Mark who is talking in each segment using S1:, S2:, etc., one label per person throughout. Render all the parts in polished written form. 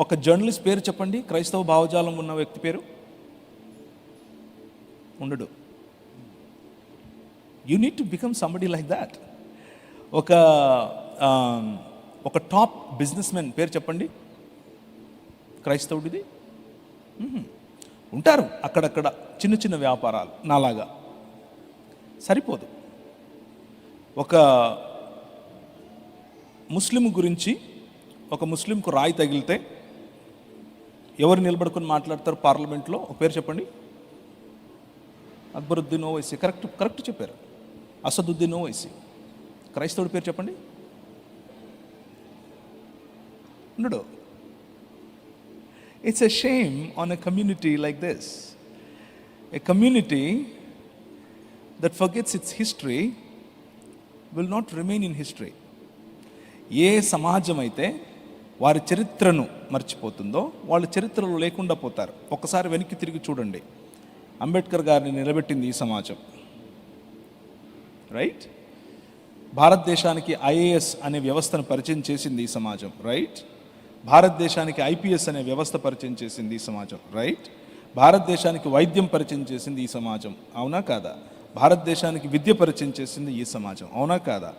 S1: ఒక జర్నలిస్ట్ పేరు చెప్పండి, క్రైస్తవ భావజాలం ఉన్న వ్యక్తి పేరు. ఉండడు. You need to become somebody like that. ఒక టాప్ బిజినెస్ మెన్ పేరు చెప్పండి, క్రైస్తవుడిది. ఉంటారు అక్కడక్కడ చిన్న చిన్న వ్యాపారాలు నాలాగా, సరిపోదు. ఒక ముస్లిం గురించి, ఒక ముస్లింకు రాయి తగిలితే ఎవరు నిలబడుకొని మాట్లాడతారు పార్లమెంట్లో? ఒక పేరు చెప్పండి. అక్బరుద్దీన్ ఓవైసీ. కరెక్ట్ చెప్పారు. అసదుద్దీన్ ఓవైసీ. క్రైస్తవుడి పేరు చెప్పండి. ఉండడు. It's a shame on a community like this. A community that forgets its history will not remain in history. ఏ సమాజం అయితే వారి చరిత్రను మర్చిపోతుందో వాళ్ళు చరిత్రలో లేకుండా పోతారు. ఒకసారి వెనక్కి తిరిగి చూడండి. అంబేద్కర్ గారిని నిలబెట్టింది ఈ సమాజం, రైట్? భారతదేశానికి ఐఏఎస్ అనే వ్యవస్థను పరిచయం చేసింది ఈ సమాజం, రైట్? భారతదేశానికి ఐపీఎస్ అనే వ్యవస్థ పరిచయం చేసింది ఈ సమాజం, రైట్? భారతదేశానికి వైద్యం పరిచయం చేసింది ఈ సమాజం, అవునా కాదా? భారతదేశానికి విద్య పరిచయం చేసింది ఈ సమాజం, అవునా కాదా?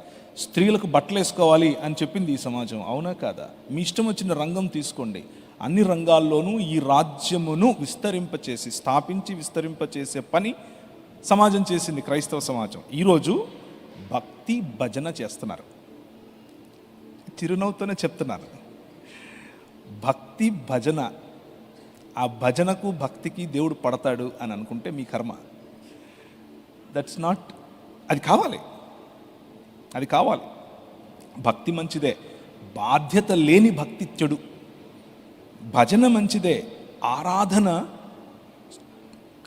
S1: స్త్రీలకు బట్టలు వేసుకోవాలి అని చెప్పింది ఈ సమాజం, అవునా కాదా? మీ ఇష్టం వచ్చిన రంగం తీసుకోండి, అన్ని రంగాల్లోనూ ఈ రాజ్యమును స్థాపించి విస్తరింపచేసే పని సమాజం చేసింది, క్రైస్తవ సమాజం. ఈరోజు భక్తి భజన చేస్తున్నారు, చిరునవ్వుతోనే చెప్తున్నారు. భక్తి భజన, ఆ భజనకు భక్తికి దేవుడు పడతాడు అని అనుకుంటే మీ కర్మ. దట్స్ నాట్, అది కావాలి, అది కావాలి. భక్తి మంచిదే, బాధ్యత లేని భక్తి చెడు. భజన మంచిదే, ఆరాధన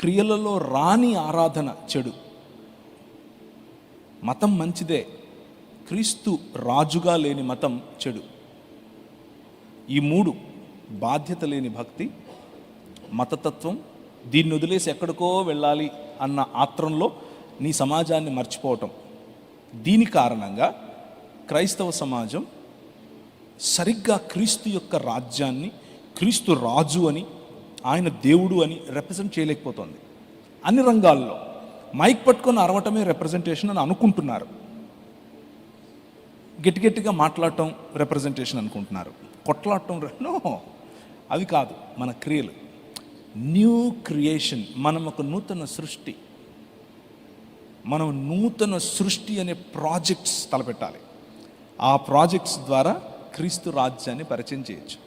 S1: క్రియలలో రాని ఆరాధన చెడు. మతం మంచిదే, క్రీస్తు రాజుగా లేని మతం చెడు. ఈ మూడు, బాధ్యత లేని భక్తి, మతతత్వం, దీన్ని వదిలేసి ఎక్కడికో వెళ్ళాలి అన్న ఆత్రంలో నీ సమాజాన్ని మర్చిపోవటం, దీని కారణంగా క్రైస్తవ సమాజం సరిగ్గా క్రీస్తు యొక్క రాజ్యాన్ని, క్రీస్తు రాజు అని, ఆయన దేవుడు అని రిప్రజెంట్ చేయలేకపోతుంది. అన్ని రంగాల్లో మైక్ పట్టుకొని అరవటమే రిప్రజెంటేషన్ అని అనుకుంటున్నారు. గట్టిగా మాట్లాడటం రిప్రజెంటేషన్ అనుకుంటున్నారు. కొట్లాడటం నో, అవి కాదు మన క్రియలు. న్యూ క్రియేషన్, మనం ఒక నూతన సృష్టి. మనం నూతన సృష్టి అనే ప్రాజెక్ట్స్ తలపెట్టాలి. ఆ ప్రాజెక్ట్స్ ద్వారా క్రీస్తు రాజ్యాన్ని పరిచయం చేయొచ్చు.